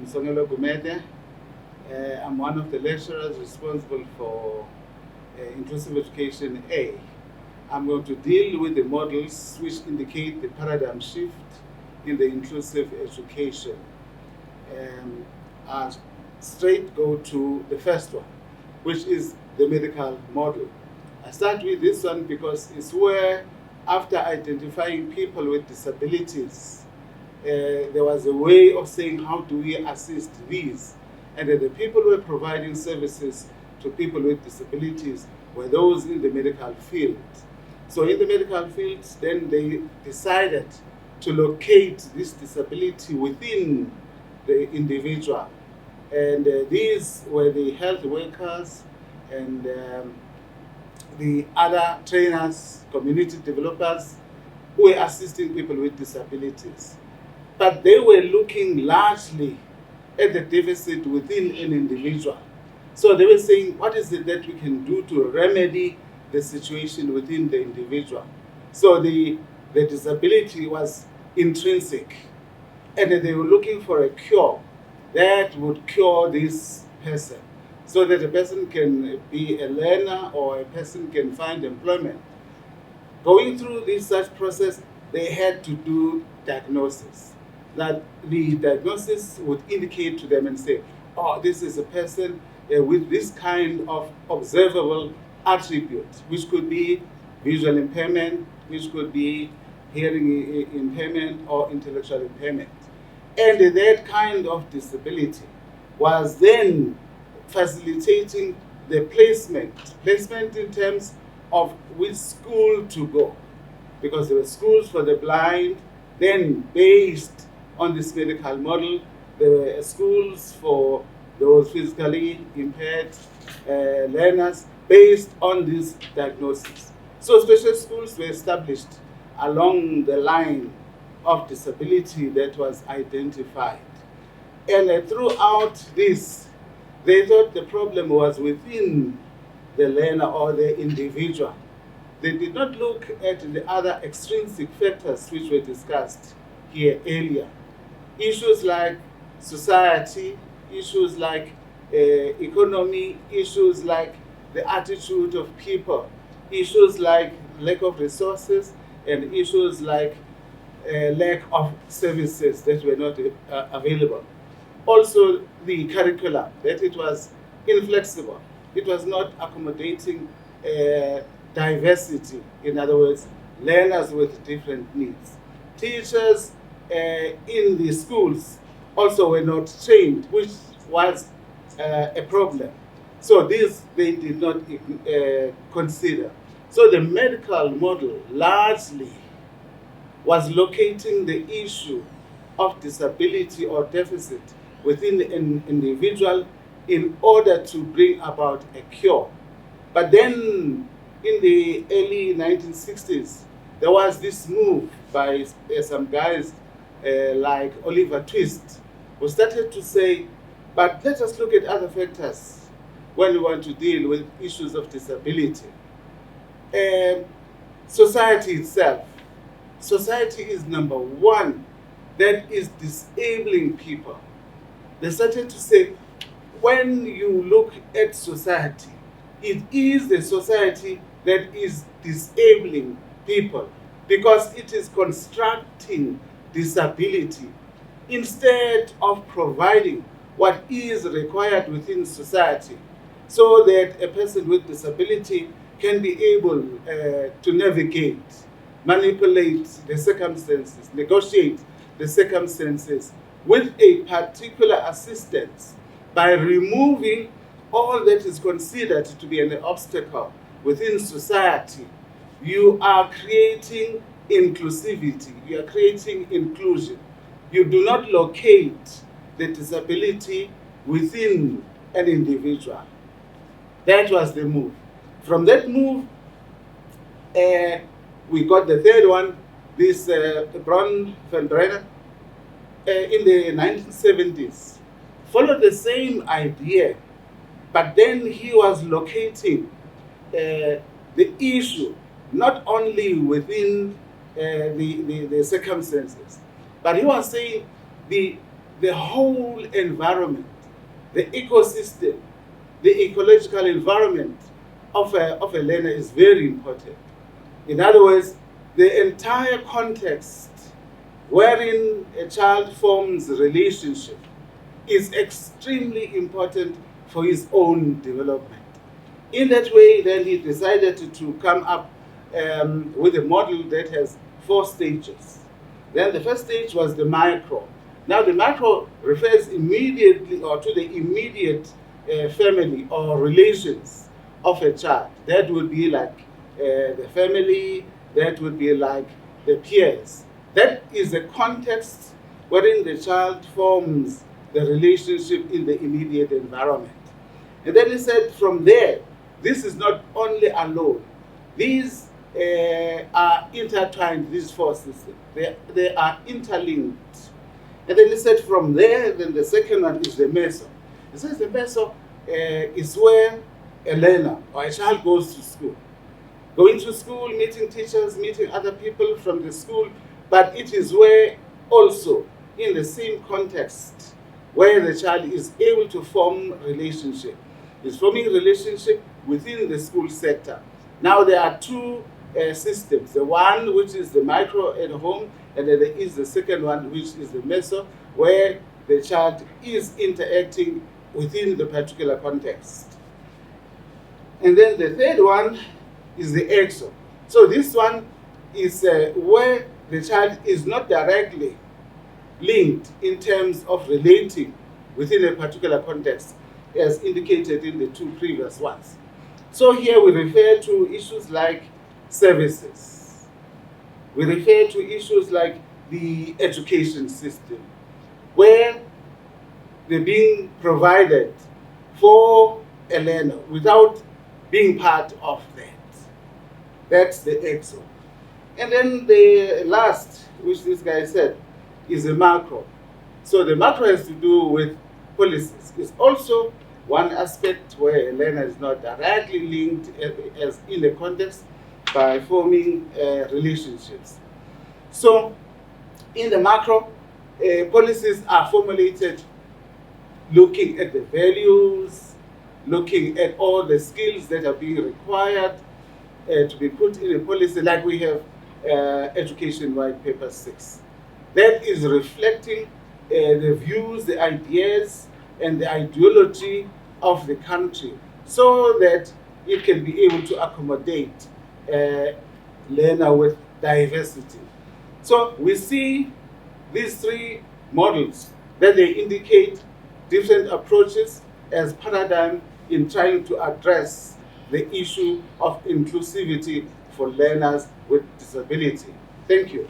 Gumede. I'm one of the lecturers responsible for Inclusive Education A. I'm going to deal with the models which indicate the paradigm shift in the inclusive education. I'll straight go to the first one, which is the medical model. I start with this one because it's where, after identifying people with disabilities, there was a way of saying, how do we assist these? And the people who were providing services to people with disabilities were those in the medical field. So in the medical field, then they decided to locate this disability within the individual. And these were the health workers and the other trainers, community developers, who were assisting people with disabilities. But they were looking largely at the deficit within an individual. So they were saying, what is it that we can do to remedy the situation within the individual? So the disability was intrinsic, and they were looking for a cure that would cure this person, so that a person can be a learner or a person can find employment. Going through this such process, they had to do diagnosis. That the diagnosis would indicate to them and say, oh, this is a person with this kind of observable attribute, which could be visual impairment, which could be hearing impairment or intellectual impairment. And that kind of disability was then facilitating the placement in terms of which school to go. Because there were schools for the blind, then based on this medical model, there were schools for those physically impaired learners based on this diagnosis. So special schools were established along the line of disability that was identified. And throughout this, they thought the problem was within the learner or the individual. They did not look at the other extrinsic factors which were discussed here earlier. Issues like society, issues like economy, issues like the attitude of people, issues like lack of resources, and issues like lack of services that were not available. Also, the curriculum, that it was inflexible. It was not accommodating diversity, in other words, learners with different needs. Teachers in the schools also were not trained, which was a problem. So this they did not consider. So the medical model largely was locating the issue of disability or deficit within an individual in order to bring about a cure. But then in the early 1960s, there was this move by some guys like Oliver Twist, who started to say, but let us look at other factors when we want to deal with issues of disability. Society itself. Society is number one that is disabling people. They started to say, when you look at society, it is the society that is disabling people because it is constructing disability instead of providing what is required within society so that a person with disability can be able to navigate, manipulate the circumstances, negotiate the circumstances with a particular assistance by removing all that is considered to be an obstacle within society. You are creating inclusivity, you are creating inclusion. You do not locate the disability within an individual. That was the move. From that move, we got the third one, this Bron van Brenner, in the 1970s, followed the same idea, but then he was locating the issue not only within the circumstances, but he was saying the the whole environment, the ecosystem, the ecological environment of a learner is very important. In other words, the entire context wherein a child forms a relationship is extremely important for his own development. In that way, then he decided to come up with a model that has 4 stages. Then the first stage was the micro. Now the micro refers immediately or to the immediate family or relations of a child. That would be like the family, that would be like the peers. That is the context wherein the child forms the relationship in the immediate environment. And then he said from there, this is not only alone. These are intertwined, these 4 systems. They are interlinked. And then he said from there, then the second one is the meso. He says the meso is where a learner or a child goes to school. Going to school, meeting teachers, meeting other people from the school, but it is where also, in the same context, where the child is able to form relationship. Is forming relationship within the school sector. Now there are 2 systems. The one which is the micro at home, and then there is the second one which is the meso, where the child is interacting within the particular context. And then the third one is the exo. So this one is where the child is not directly linked in terms of relating within a particular context, as indicated in the 2 previous ones. So here we refer to issues like services. We refer to issues like the education system, where they're being provided for a learner without being part of that. That's the exo. And then the last, which this guy said, is the macro. So the macro has to do with policies. It's also one aspect where a learner is not directly linked as in the context by forming relationships. So in the macro, policies are formulated looking at the values, looking at all the skills that are being required to be put in a policy, like we have Education White Paper 6. That is reflecting the views, the ideas, and the ideology of the country, so that it can be able to accommodate a learner with diversity. So we see these 3 models that they indicate different approaches as paradigm in trying to address the issue of inclusivity for learners with disability. Thank you.